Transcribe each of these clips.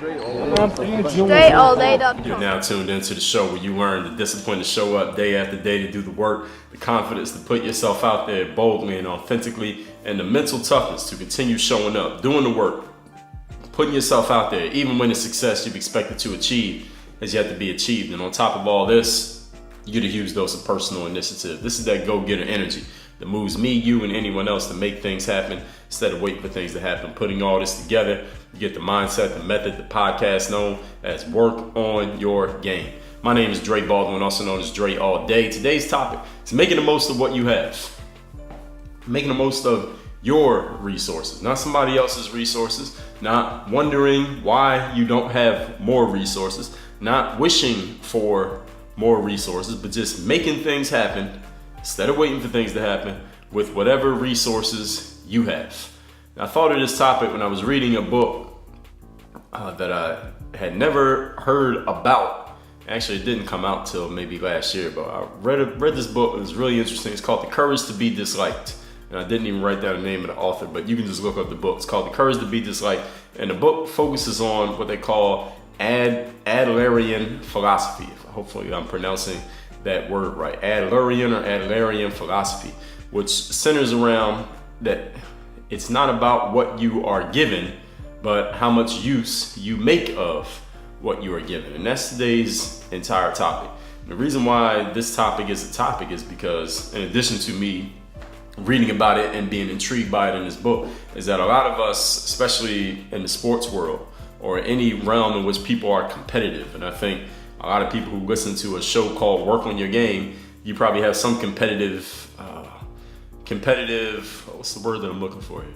StrayAllDay.com. You're now tuned into the show where you learn the discipline to show up day after day to do the work, the confidence to put yourself out there boldly and authentically, and the mental toughness to continue showing up, doing the work, putting yourself out there, even when the success you've expected to achieve has yet to be achieved. And on top of all this, you get a huge dose of personal initiative. This is that go-getter energy that moves me, you, and anyone else to make things happen instead of waiting for things to happen. Putting all this together, you get the mindset, the method, the podcast known as work on your game. My name is Dre Baldwin, also known as Dre All Day. Today's topic is making the most of what you have. Making the most of your resources, not somebody else's resources, not wondering why you don't have more resources, not wishing for more resources, but just making things happen instead of waiting for things to happen with whatever resources you have. Now, I thought of this topic when I was reading a book that I had never heard about. Actually, it didn't come out till maybe last year, but I read this book. It was really interesting. It's called The Courage to Be Disliked. And I didn't even write down the name of the author, but you can just look up the book. It's called The Courage to Be Disliked. And the book focuses on what they call Adlerian philosophy. Hopefully I'm pronouncing that word right. Adlerian philosophy, which centers around that it's not about what you are given, but how much use you make of what you are given. And that's today's entire topic. And the reason why this topic is a topic is because, in addition to me reading about it and being intrigued by it in this book, is that a lot of us, especially in the sports world or any realm in which people are competitive, and I think a lot of people who listen to a show called Work on Your Game, you probably have some competitive, what's the word that I'm looking for here?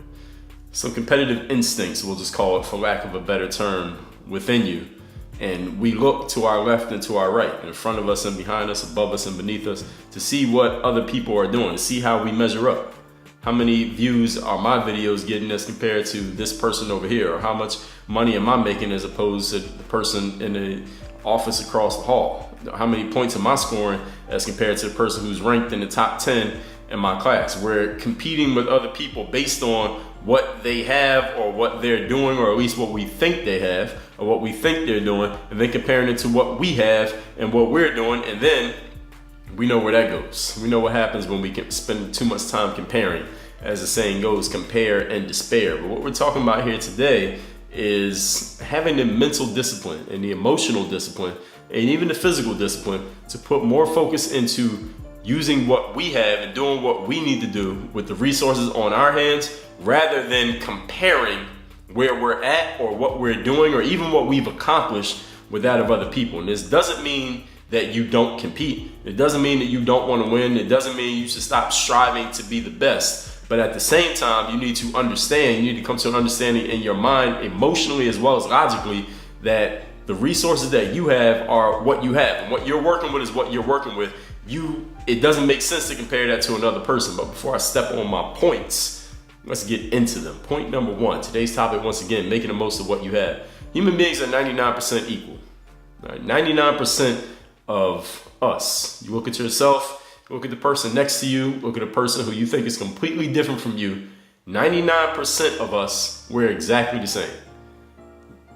Some competitive instincts, we'll just call it for lack of a better term, within you. And we look to our left and to our right, in front of us and behind us, above us and beneath us, to see what other people are doing, to see how we measure up. How many views are my videos getting as compared to this person over here? Or how much money am I making as opposed to the person in the office across the hall? How many points am I scoring as compared to the person who's ranked in the top 10 in my class? We're competing with other people based on what they have or what they're doing, or at least what we think they have or what we think they're doing, and then comparing it to what we have and what we're doing, and then we know where that goes. We know what happens when we can spend too much time comparing. As the saying goes, compare and despair. But what we're talking about here today is having the mental discipline and the emotional discipline and even the physical discipline to put more focus into using what we have and doing what we need to do with the resources on our hands, rather than comparing where we're at or what we're doing or even what we've accomplished with that of other people. And this doesn't mean that you don't compete. It doesn't mean that you don't want to win. It doesn't mean you should stop striving to be the best. But at the same time, you need to understand, you need to come to an understanding in your mind, emotionally as well as logically, that the resources that you have are what you have. And what you're working with is what you're working with. It doesn't make sense to compare that to another person. But before I step on my points, let's get into them. Point number one, today's topic, once again, making the most of what you have. Human beings are 99% equal. Right? 99% of us. You look at yourself, look at the person next to you, look at a person who you think is completely different from you. 99% of us, we're exactly the same.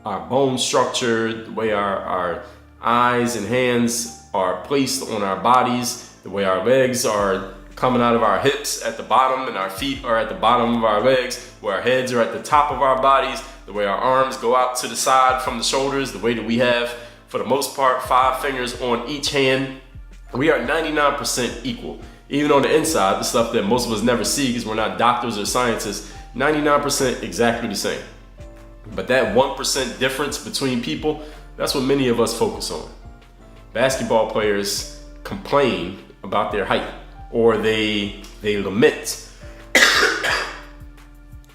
Our bone structure, the way our eyes and hands are placed on our bodies, the way our legs are coming out of our hips at the bottom and our feet are at the bottom of our legs, where our heads are at the top of our bodies, the way our arms go out to the side from the shoulders, the way that we have, for the most part, 5 fingers on each hand. We are 99% equal. Even on the inside, the stuff that most of us never see because we're not doctors or scientists, 99% exactly the same. But that 1% difference between people, that's what many of us focus on. Basketball players complain about their height, or they lament.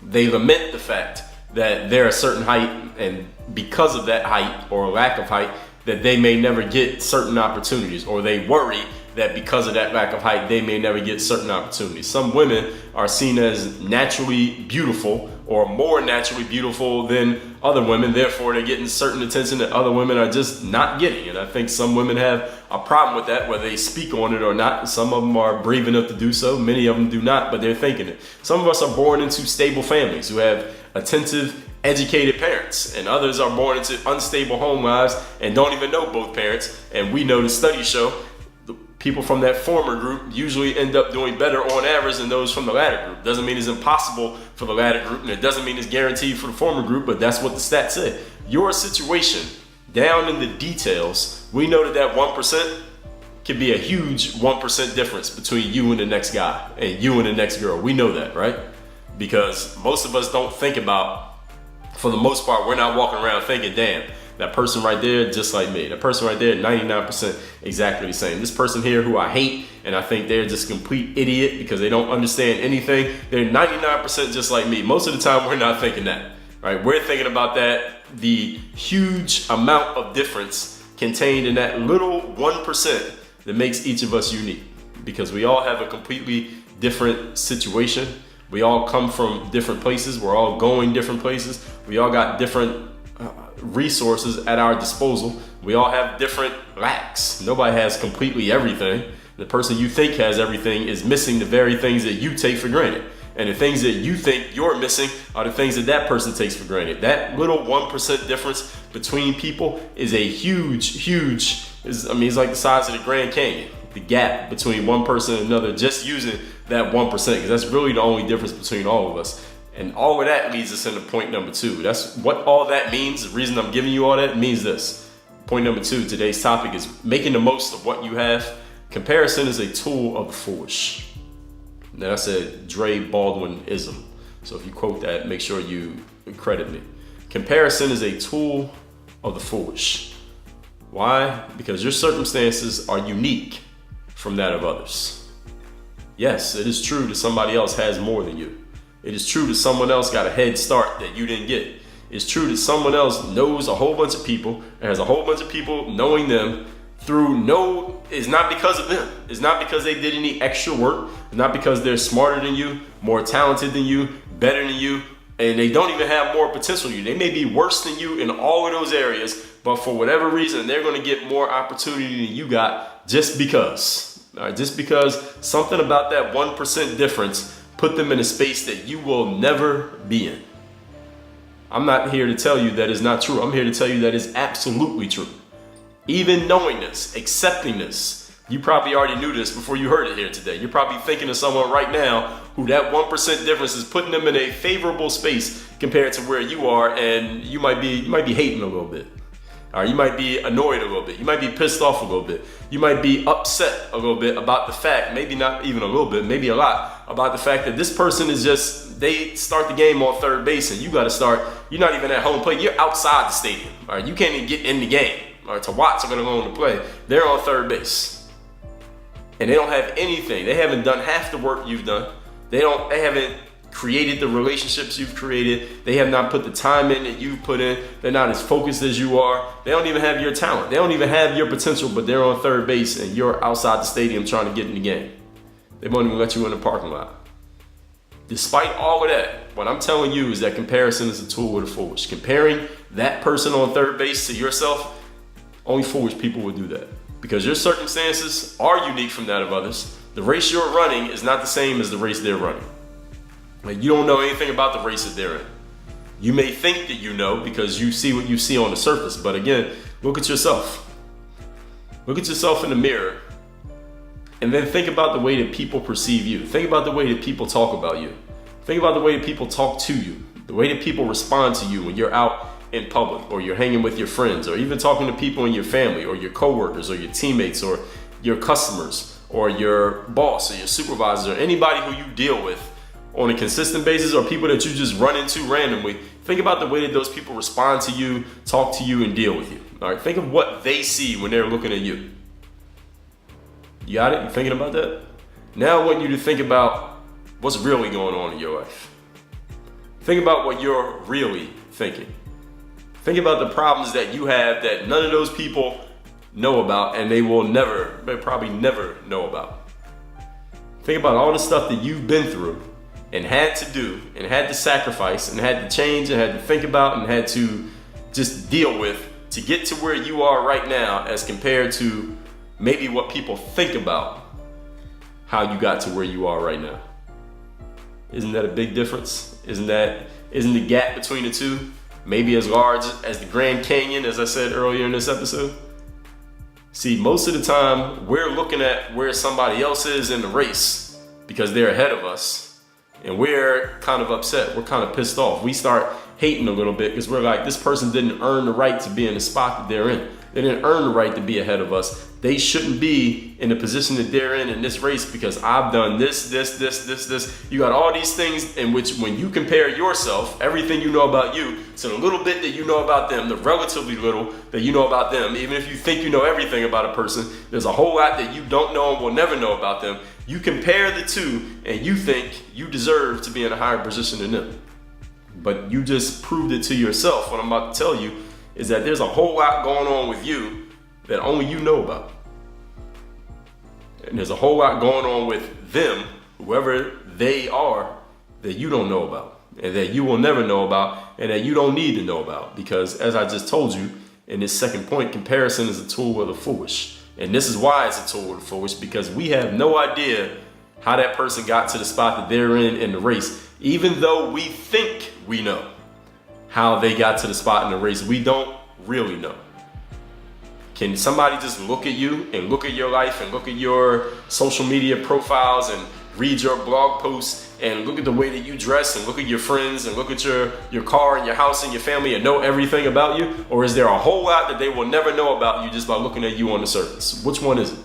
They lament the fact that they're a certain height, and because of that height or lack of height, that they may never get certain opportunities, or they worry that because of that lack of height, they may never get certain opportunities. Some women are seen as naturally beautiful or more naturally beautiful than other women. Therefore, they're getting certain attention that other women are just not getting. And I think some women have a problem with that, whether they speak on it or not. Some of them are brave enough to do so. Many of them do not, but they're thinking it. Some of us are born into stable families who have attentive, educated parents, and others are born into unstable home lives and don't even know both parents. And we know the studies show the people from that former group usually end up doing better on average than those from the latter group. Doesn't mean it's impossible for the latter group, and it doesn't mean it's guaranteed for the former group, but that's what the stats say. Your situation, down in the details, we know that 1% can be a huge 1% difference between you and the next guy and you and the next girl. We know that, right? Because most of us don't think about, for the most part, we're not walking around thinking, damn, that person right there, just like me. That person right there, 99% exactly the same. This person here who I hate and I think they're just a complete idiot because they don't understand anything, they're 99% just like me. Most of the time, we're not thinking that, right? We're thinking about that, the huge amount of difference contained in that little 1% that makes each of us unique, because we all have a completely different situation. We all come from different places. We're all going different places. We all got different resources at our disposal. We all have different lacks. Nobody has completely everything. The person you think has everything is missing the very things that you take for granted. And the things that you think you're missing are the things that that person takes for granted. That little 1% difference between people is a huge, it's like the size of the Grand Canyon. The gap between one person and another, just using that 1%, because that's really the only difference between all of us. And all of that leads us into point number 2. That's what all that means. The reason I'm giving you all that means this. Point number 2, today's topic is making the most of what you have. Comparison is a tool of the foolish. And then I said Dre Baldwin-ism. So if you quote that, make sure you credit me. Comparison is a tool of the foolish. Why? Because your circumstances are unique from that of others. Yes, it is true that somebody else has more than you. It is true that someone else got a head start that you didn't get. It's true that someone else knows a whole bunch of people and has a whole bunch of people knowing them it's not because of them. It's not because they did any extra work. It's not because they're smarter than you, more talented than you, better than you, and they don't even have more potential than you. They may be worse than you in all of those areas, but for whatever reason, they're going to get more opportunity than you got just because. All right, just because something about that 1% difference put them in a space that you will never be in. I'm not here to tell you that is not true. I'm here to tell you that is absolutely true. Even knowing this, accepting this, you probably already knew this before you heard it here today. You're probably thinking of someone right now who that 1% difference is putting them in a favorable space compared to where you are, and you might be hating a little bit. All right, you might be annoyed a little bit. You might be pissed off a little bit. You might be upset a little bit about the fact, maybe not even a little bit, maybe a lot, about the fact that this person is just, they start the game on third base and you got to start, you're not even at home plate, you're outside the stadium. All right, you can't even get in the game. All right, to watch or going to play. They're on third base. And they don't have anything. They haven't done half the work you've done. They haven't created the relationships you've created. They have not put the time in that you've put in. They're not as focused as you are. They don't even have your talent. They don't even have your potential, but they're on third base and you're outside the stadium trying to get in the game. They won't even let you in the parking lot. Despite all of that, what I'm telling you is that comparison is a tool of the foolish. Comparing that person on third base to yourself, only foolish people would do that, because your circumstances are unique from that of others. The race you're running is not the same as the race they're running. Like, you don't know anything about the race that they're in. You may think that you know because you see what you see on the surface, but again, look at yourself. Look at yourself in the mirror, and then think about the way that people perceive you. Think about the way that people talk about you. Think about the way that people talk to you, the way that people respond to you when you're out in public, or you're hanging with your friends, or even talking to people in your family, or your coworkers, or your teammates, or your customers, or your boss, or your supervisor, or anybody who you deal with on a consistent basis, or people that you just run into randomly. Think about the way that those people respond to you, talk to you, and deal with you. All right, think of what they see when they're looking at you. You got it? You thinking about that? Now I want you to think about what's really going on in your life. Think about what you're really thinking. Think about the problems that you have that none of those people know about, and they probably never know about. Think about all the stuff that you've been through and had to do and had to sacrifice and had to change and had to think about and had to just deal with to get to where you are right now, as compared to maybe what people think about how you got to where you are right now. Isn't that a big difference? Isn't that Isn't the gap between the two maybe as large as the Grand Canyon, as I said earlier in this episode? See, most of the time, we're looking at where somebody else is in the race because they're ahead of us, and we're kind of upset. We're kind of pissed off. We start hating a little bit because we're like, this person didn't earn the right to be in the spot that they're in. They didn't earn the right to be ahead of us. They shouldn't be in the position that they're in this race because I've done this. You got all these things in which when you compare yourself, everything you know about you, to the little bit that you know about them, the relatively little that you know about them, even if you think you know everything about a person, there's a whole lot that you don't know and will never know about them. You compare the two and you think you deserve to be in a higher position than them. But you just proved it to yourself. What I'm about to tell you is that there's a whole lot going on with you that only you know about. And there's a whole lot going on with them, whoever they are, that you don't know about, and that you will never know about, and that you don't need to know about. Because as I just told you in this second point, comparison is a tool of the foolish. And this is why it's a tool of the foolish, because we have no idea how that person got to the spot that they're in the race. Even though we think we know how they got to the spot in the race, we don't really know. Can somebody just look at you and look at your life and look at your social media profiles and read your blog posts and look at the way that you dress and look at your friends and look at your car and your house and your family and know everything about you? Or is there a whole lot that they will never know about you just by looking at you on the surface? Which one is it?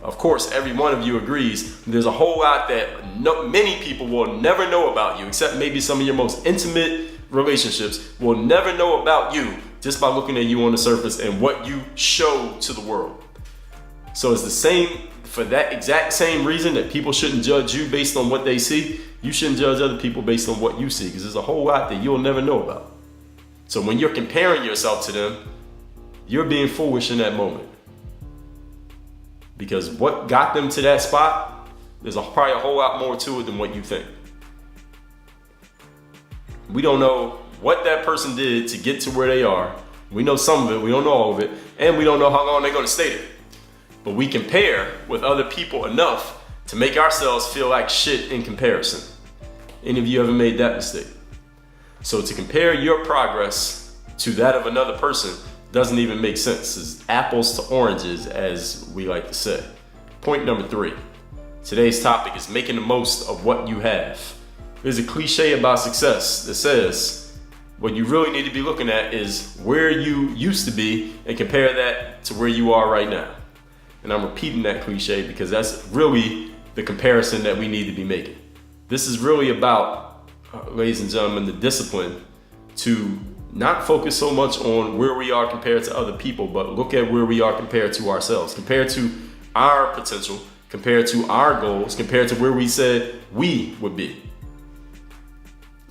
Of course, every one of you agrees there's a whole lot that many people will never know about you, except maybe some of your most intimate relationships will never know about you just by looking at you on the surface and what you show to the world. So it's the same, for that exact same reason that people shouldn't judge you based on what they see, you shouldn't judge other people based on what you see, because there's a whole lot that you'll never know about. So when you're comparing yourself to them, you're being foolish in that moment. Because what got them to that spot, there's probably a whole lot more to it than what you think. We don't know what that person did to get to where they are. We know some of it, we don't know all of it, and we don't know how long they're going to stay there. But we compare with other people enough to make ourselves feel like shit in comparison. Any of you ever made that mistake? So to compare your progress to that of another person doesn't even make sense. It's apples to oranges, as we like to say. Point number 3. Today's topic is making the most of what you have. There's a cliche about success that says what you really need to be looking at is where you used to be and compare that to where you are right now. And I'm repeating that cliche because that's really the comparison that we need to be making. This is really about, ladies and gentlemen, the discipline to not focus so much on where we are compared to other people, but look at where we are compared to ourselves, compared to our potential, compared to our goals, compared to where we said we would be.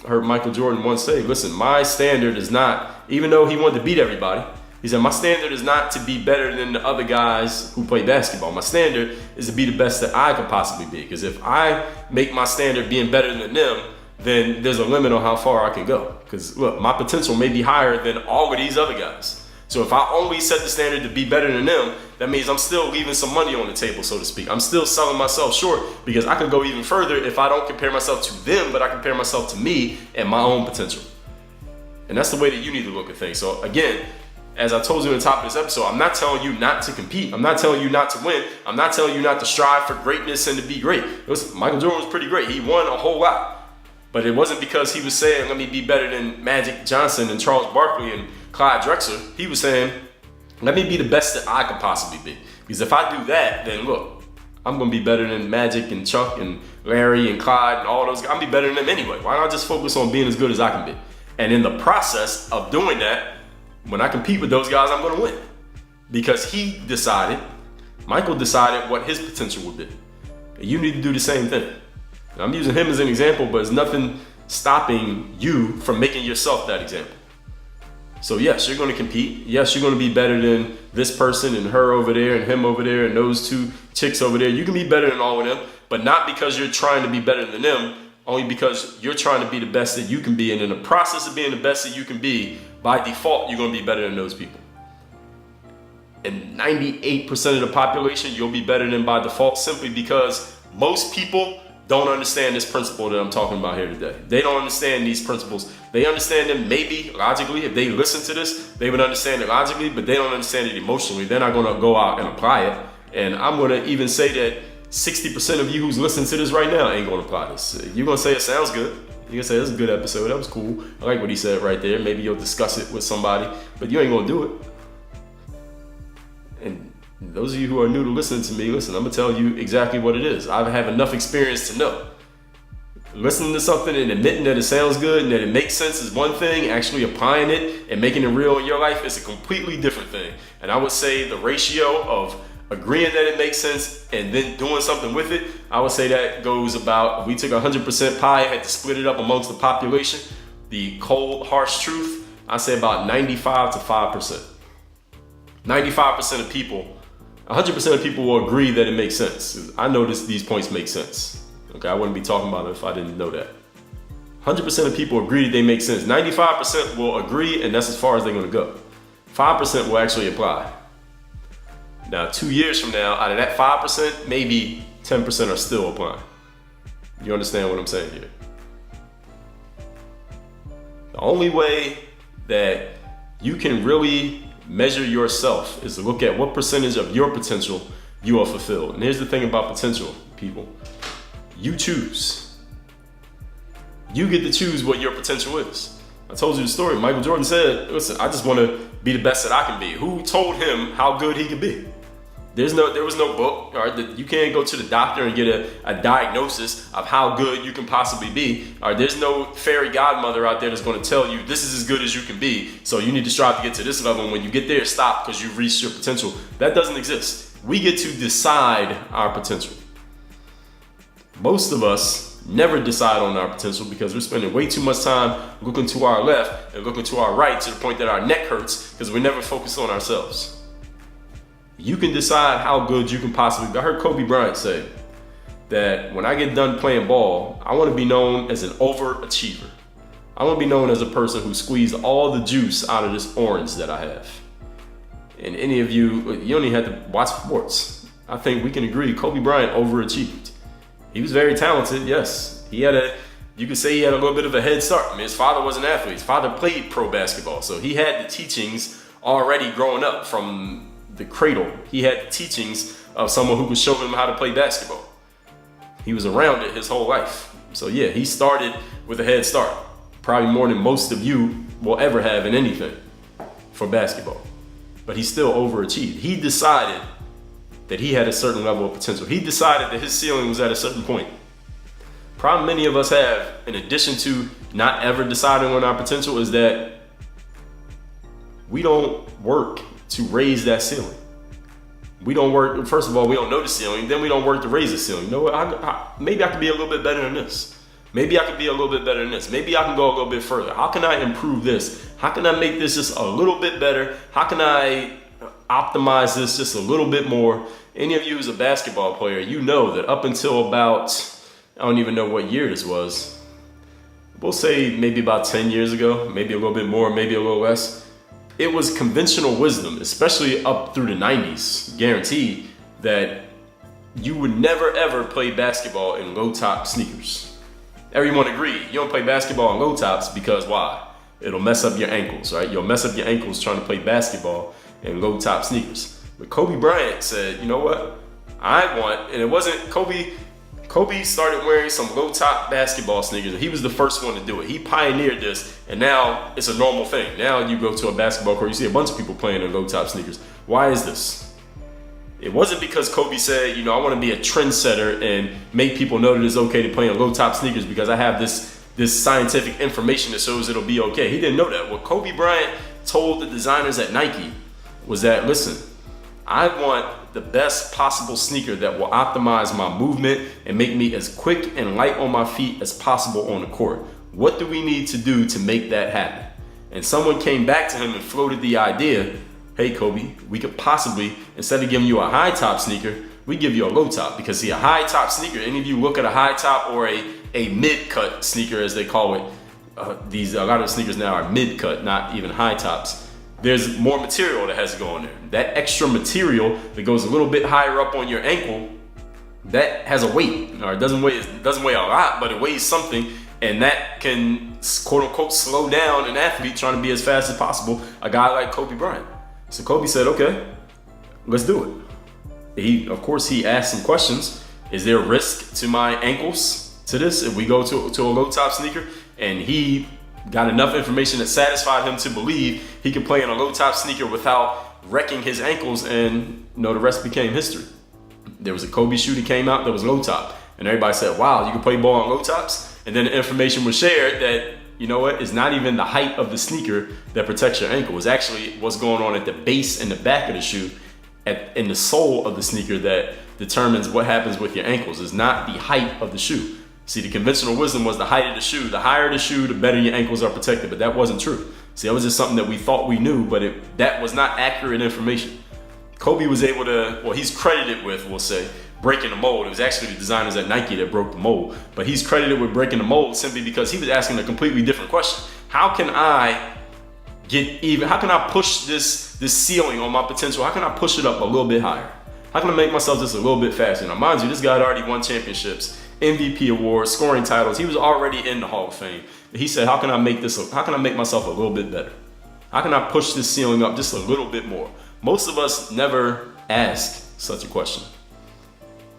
I heard Michael Jordan once say, listen, my standard is not, even though he wanted to beat everybody, he said, my standard is not to be better than the other guys who play basketball. My standard is to be the best that I could possibly be. Because if I make my standard being better than them, then there's a limit on how far I can go. Because look, my potential may be higher than all of these other guys. So if I only set the standard to be better than them, that means I'm still leaving some money on the table, so to speak. I'm still selling myself short because I could go even further if I don't compare myself to them, but I compare myself to me and my own potential. And that's the way that you need to look at things. So again, as I told you in the top of this episode, I'm not telling you not to compete. I'm not telling you not to win. I'm not telling you not to strive for greatness and to be great. Listen, Michael Jordan was pretty great. He won a whole lot. But it wasn't because he was saying, let me be better than Magic Johnson and Charles Barkley and Clyde Drexler. He was saying, let me be the best that I could possibly be. Because if I do that, then look, I'm going to be better than Magic and Chuck and Larry and Clyde and all those guys. I'll be better than them anyway. Why not just focus on being as good as I can be? And in the process of doing that, when I compete with those guys, I'm going to win. Because Michael decided what his potential would be. And you need to do the same thing. I'm using him as an example, but there's nothing stopping you from making yourself that example. So yes, you're going to compete. Yes, you're going to be better than this person and her over there and him over there and those two chicks over there. You can be better than all of them, but not because you're trying to be better than them, only because you're trying to be the best that you can be. And in the process of being the best that you can be, by default, you're going to be better than those people. And 98% of the population, you'll be better than by default simply because most people don't understand this principle that I'm talking about here today. They don't understand these principles. They understand them maybe logically. If they listen to this, they would understand it logically, but they don't understand it emotionally. They're not going to go out and apply it. And I'm going to even say that 60% of you who's listening to this right now ain't going to apply this. You're going to say it sounds good. You're going to say this is a good episode. That was cool. I like what he said right there. Maybe you'll discuss it with somebody, but you ain't going to do it. And those of you who are new to listening to me, listen, I'm going to tell you exactly what it is. I have enough experience to know. Listening to something and admitting that it sounds good and that it makes sense is one thing. Actually applying it and making it real in your life is a completely different thing. And I would say the ratio of agreeing that it makes sense and then doing something with it, I would say that goes about, if we took 100% pie, had to split it up amongst the population, the cold, harsh truth, I say about 95 to 5%. 95% of people, 100% of people will agree that it makes sense. I know these points make sense. Okay, I wouldn't be talking about it if I didn't know that. 100% of people agree that they make sense. 95% will agree, and that's as far as they're going to go. 5% will actually apply. Now, 2 years from now, out of that 5%, maybe 10% are still applying. You understand what I'm saying here? The only way that you can really measure yourself is to look at what percentage of your potential you are fulfilled. And here's the thing about potential, people. You choose. You get to choose what your potential is. I told you the story. Michael Jordan said, listen, I just want to be the best that I can be. Who told him how good he could be? There was no book. All right, you can't go to the doctor and get a diagnosis of how good you can possibly be. All right, there's no fairy godmother out there that's going to tell you this is as good as you can be, so you need to strive to get to this level, and when you get there, stop because you've reached your potential. That doesn't exist. We get to decide our potential. Most of us never decide on our potential because we're spending way too much time looking to our left and looking to our right to the point that our neck hurts because we never focus on ourselves. You can decide how good you can possibly be. I heard Kobe Bryant say that when I get done playing ball, I want to be known as an overachiever. I want to be known as a person who squeezed all the juice out of this orange that I have. And any of you don't even have to watch sports. I think we can agree Kobe Bryant overachieved. He was very talented, yes. You could say he had a little bit of a head start. I mean, his father was an athlete. His father played pro basketball. So he had the teachings already growing up from the cradle. He had the teachings of someone who could show him how to play basketball. He was around it his whole life. So yeah, he started with a head start. Probably more than most of you will ever have in anything for basketball. But he still overachieved. He decided that he had a certain level of potential. He decided that his ceiling was at a certain point. Problem many of us have, in addition to not ever deciding on our potential, is that we don't work to raise that ceiling. We don't work, first of all, we don't know the ceiling, then we don't work to raise the ceiling. You know what, maybe I could be a little bit better than this. Maybe I could be a little bit better than this. Maybe I can go a little bit further. How can I improve this? How can I make this just a little bit better? How can I optimize this just a little bit more? Any of you who's a basketball player, you know that up until about, I don't even know what year this was. We'll say maybe about 10 years ago, maybe a little bit more, maybe a little less. It was conventional wisdom, especially up through the 90s, guaranteed that you would never ever play basketball in low top sneakers. Everyone agreed, you don't play basketball in low tops because why? It'll mess up your ankles, right? You'll mess up your ankles trying to play basketball in low top sneakers. But Kobe Bryant said, you know what? And it wasn't Kobe started wearing some low top basketball sneakers. He was the first one to do it. He pioneered this, and now it's a normal thing. Now you go to a basketball court, you see a bunch of people playing in low top sneakers. Why is this? It wasn't because Kobe said, I want to be a trendsetter and make people know that it's okay to play in low top sneakers because I have this scientific information that shows it'll be okay. He didn't know that. What Kobe Bryant told the designers at Nike was that, listen, I want the best possible sneaker that will optimize my movement and make me as quick and light on my feet as possible on the court. What do we need to do to make that happen? And someone came back to him and floated the idea, hey Kobe, we could possibly, instead of giving you a high top sneaker, we give you a low top. Because see, a high top sneaker, any of you look at a high top or a mid cut sneaker as they call it, a lot of sneakers now are mid cut, not even high tops. There's more material that has to go on there. That extra material that goes a little bit higher up on your ankle that has a weight, or it doesn't weigh a lot, but it weighs something, and that can quote unquote slow down an athlete trying to be as fast as possible, a guy like Kobe Bryant. So Kobe said, okay, let's do it. He asked some questions. Is there risk to my ankles to this if we go to a low top sneaker? And he got enough information that satisfied him to believe he could play in a low top sneaker without wrecking his ankles, and the rest became history. There was a Kobe shoe that came out that was low top, and everybody said, wow, you can play ball on low tops? And then the information was shared that, it's not even the height of the sneaker that protects your ankle. It's actually what's going on at the base and the back of the shoe, in the sole of the sneaker, that determines what happens with your ankles. It's not the height of the shoe. See, the conventional wisdom was the height of the shoe. The higher the shoe, the better your ankles are protected, but that wasn't true. See, that was just something that we thought we knew, but that was not accurate information. Kobe was able to, he's credited with, we'll say, breaking the mold. It was actually the designers at Nike that broke the mold, but he's credited with breaking the mold simply because he was asking a completely different question. How can I push this ceiling on my potential? How can I push it up a little bit higher? How can I make myself just a little bit faster? Now, mind you, this guy had already won championships, MVP awards, scoring titles. He was already in the Hall of Fame. But he said, how can I make myself a little bit better? How can I push this ceiling up just a little bit more? Most of us never ask such a question.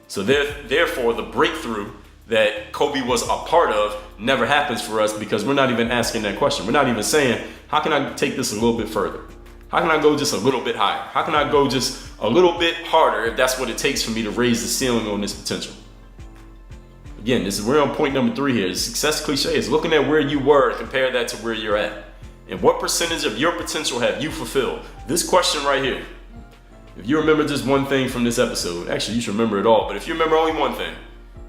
So therefore, the breakthrough that Kobe was a part of never happens for us, because we're not even asking that question. We're not even saying, how can I take this a little bit further? How can I go just a little bit higher? How can I go just a little bit harder if that's what it takes for me to raise the ceiling on this potential? Again, we're on point number 3 here. The success cliche is looking at where you were and compare that to where you're at. And what percentage of your potential have you fulfilled? This question right here. If you remember just one thing from this episode, actually you should remember it all, but if you remember only one thing,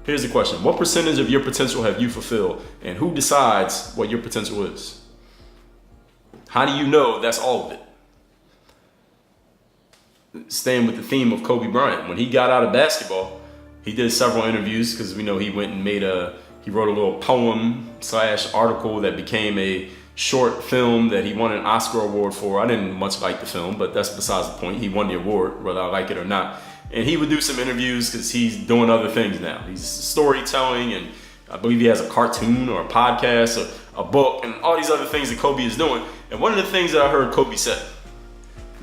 here's the question. What percentage of your potential have you fulfilled? And who decides what your potential is? How do you know that's all of it? Staying with the theme of Kobe Bryant, when he got out of basketball, he did several interviews, because we know he went and he wrote a little poem / article that became a short film that he won an Oscar award for. I didn't much like the film, but that's besides the point. He won the award, whether I like it or not. And he would do some interviews because he's doing other things now. He's storytelling, and I believe he has a cartoon or a podcast or a book and all these other things that Kobe is doing. And one of the things that I heard Kobe say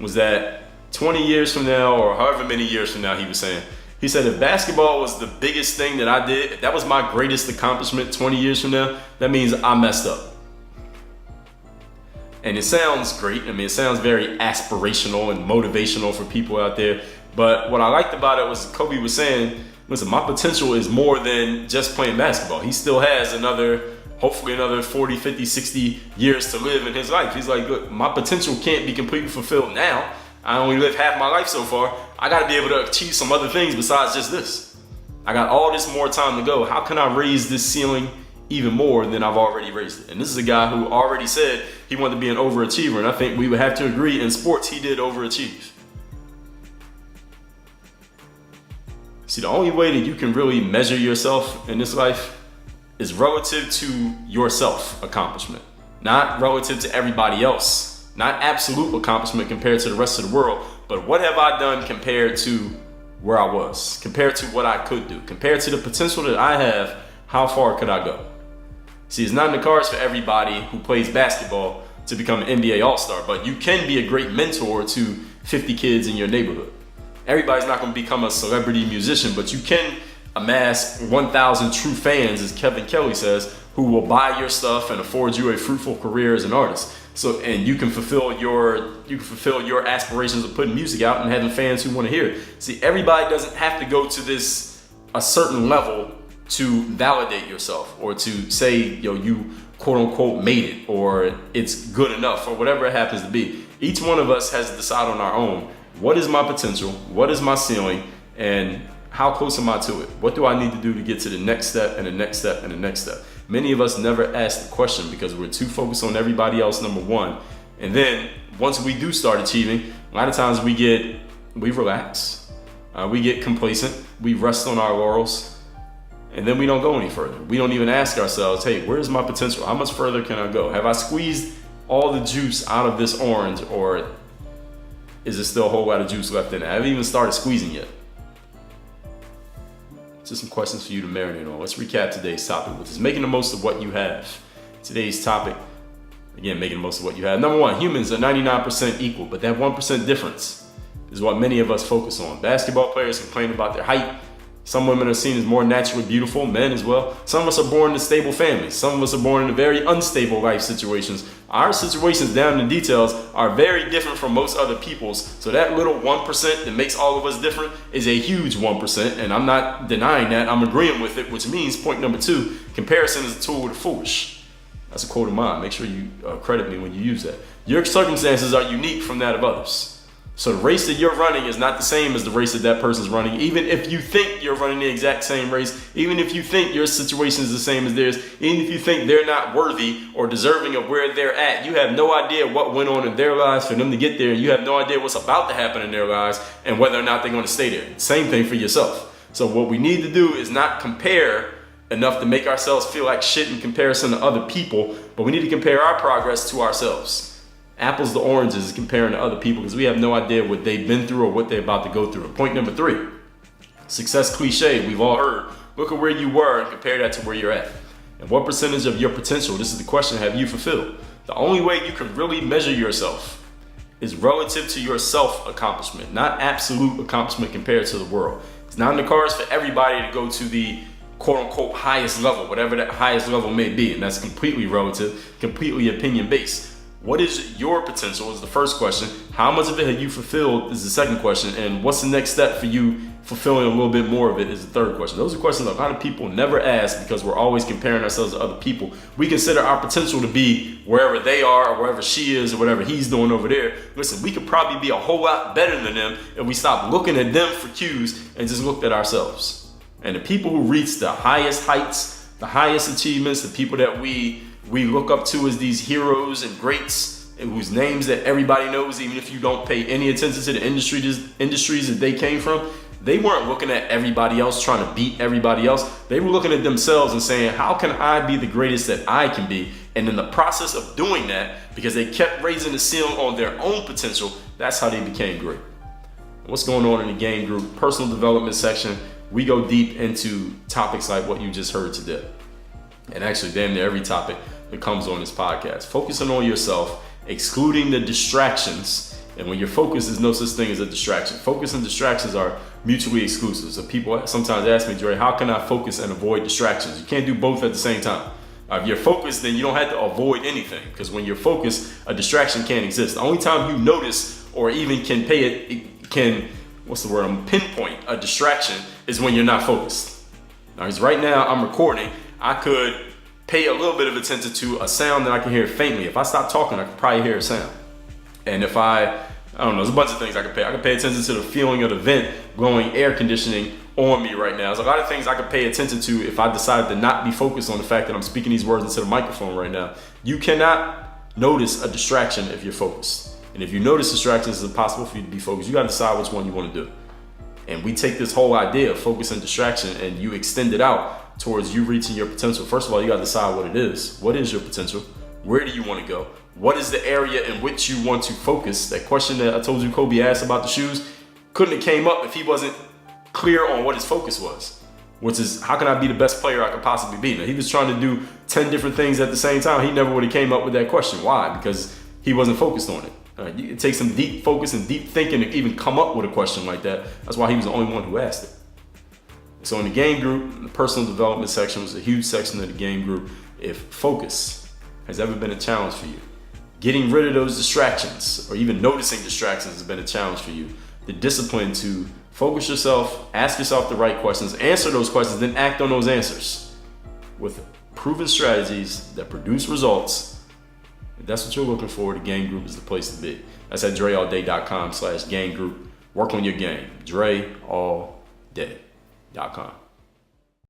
was that 20 years from now, or however many years from now, he said, if basketball was the biggest thing that I did, if that was my greatest accomplishment 20 years from now, that means I messed up. And it sounds great. I mean, it sounds very aspirational and motivational for people out there. But what I liked about it was Kobe was saying, listen, my potential is more than just playing basketball. He still has hopefully another 40, 50, 60 years to live in his life. He's like, look, my potential can't be completely fulfilled now. I only lived half my life so far. I got to be able to achieve some other things besides just this. I got all this more time to go. How can I raise this ceiling even more than I've already raised it? And this is a guy who already said he wanted to be an overachiever. And I think we would have to agree, in sports, he did overachieve. See, the only way that you can really measure yourself in this life is relative to your self-accomplishment, not relative to everybody else. Not absolute accomplishment compared to the rest of the world, but what have I done compared to where I was, compared to what I could do, compared to the potential that I have, how far could I go? See, it's not in the cards for everybody who plays basketball to become an NBA All-Star, but you can be a great mentor to 50 kids in your neighborhood. Everybody's not going to become a celebrity musician, but you can amass 1,000 true fans, as Kevin Kelly says, who will buy your stuff and afford you a fruitful career as an artist. So, and you can fulfill your aspirations of putting music out and having fans who want to hear it. See, everybody doesn't have to go to a certain level to validate yourself, or to say, you quote unquote made it, or it's good enough, or whatever it happens to be. Each one of us has to decide on our own, what is my potential, what is my ceiling, and how close am I to it? What do I need to do to get to the next step and the next step and the next step? Many of us never ask the question because we're too focused on everybody else, number one. And then once we do start achieving, a lot of times we relax, we get complacent, we rest on our laurels, and then we don't go any further. We don't even ask ourselves, hey, where's my potential? How much further can I go? Have I squeezed all the juice out of this orange, or is there still a whole lot of juice left in it? I haven't even started squeezing yet. to some questions for you to marinate on. Let's recap today's topic, which is making the most of what you have. Today's topic, again, making the most of what you have. Number one, humans are 99% equal, but that 1% difference is what many of us focus on. Basketball players complain about their height. Some women are seen as more naturally beautiful, men as well. Some of us are born into stable families. Some of us are born into very unstable life situations. Our situations down in the details are very different from most other people's. So that little 1% that makes all of us different is a huge 1%. And I'm not denying that, I'm agreeing with it, which means point number two, comparison is a tool of the foolish. That's a quote of mine. Make sure you credit me when you use that. Your circumstances are unique from that of others. So the race that you're running is not the same as the race that person's running. Even if you think you're running the exact same race, even if you think your situation is the same as theirs, even if you think they're not worthy or deserving of where they're at, you have no idea what went on in their lives for them to get there. You have no idea what's about to happen in their lives and whether or not they're going to stay there. Same thing for yourself. So what we need to do is not compare enough to make ourselves feel like shit in comparison to other people, but we need to compare our progress to ourselves. Apples to oranges is comparing to other people because we have no idea what they've been through or what they're about to go through. Point number three, success cliche, we've all heard. Look at where you were and compare that to where you're at. And what percentage of your potential, this is the question, have you fulfilled? The only way you can really measure yourself is relative to your self-accomplishment, not absolute accomplishment compared to the world. It's not in the cards for everybody to go to the quote-unquote highest level, whatever that highest level may be, and that's completely relative, completely opinion-based. What is your potential is the first question. How much of it have you fulfilled is the second question. And what's the next step for you fulfilling a little bit more of it is the third question. Those are questions a lot of people never ask because we're always comparing ourselves to other people. We consider our potential to be wherever they are or wherever she is or whatever he's doing over there. Listen, we could probably be a whole lot better than them if we stop looking at them for cues and just looked at ourselves. And the people who reach the highest heights, the highest achievements, the people that we look up to as these heroes and greats and whose names that everybody knows, even if you don't pay any attention to the industries that they came from, they weren't looking at everybody else trying to beat everybody else. They were looking at themselves and saying, how can I be the greatest that I can be? And in the process of doing that, because they kept raising the ceiling on their own potential, that's how they became great. What's going on in the game group, personal development section, we go deep into topics like what you just heard today. And actually damn near every topic that comes on this podcast. Focusing on yourself, excluding the distractions. And when you're focused, there's no such thing as a distraction. Focus and distractions are mutually exclusive. So people sometimes ask me, Dre, how can I focus and avoid distractions? You can't do both at the same time. If you're focused, then you don't have to avoid anything. Because when you're focused, a distraction can't exist. The only time you notice or even can pinpoint a distraction is when you're not focused. Now, because right now I'm recording, I could pay a little bit of attention to a sound that I can hear faintly. If I stop talking, I could probably hear a sound. And if I don't know, there's a bunch of things I could pay. I could pay attention to the feeling of the vent blowing air conditioning on me right now. There's a lot of things I could pay attention to if I decided to not be focused on the fact that I'm speaking these words into the microphone right now. You cannot notice a distraction if you're focused. And if you notice distractions, it's impossible for you to be focused. You got to decide which one you want to do. And we take this whole idea of focus and distraction and you extend it out towards you reaching your potential. First of all, you got to decide what it is. What is your potential? Where do you want to go? What is the area in which you want to focus? That question that I told you Kobe asked about the shoes couldn't have came up if he wasn't clear on what his focus was, which is how can I be the best player I could possibly be? Now, he was trying to do 10 different things at the same time. He never would have came up with that question. Why? Because he wasn't focused on it. It takes some deep focus and deep thinking to even come up with a question like that. That's why he was the only one who asked it. So in the game group, the personal development section was a huge section of the game group. If focus has ever been a challenge for you, getting rid of those distractions or even noticing distractions has been a challenge for you. The discipline to focus yourself, ask yourself the right questions, answer those questions, then act on those answers with proven strategies that produce results. If that's what you're looking for, the game group is the place to be. That's at dreallday.com/game group. Work on your game. DreAllDay.com.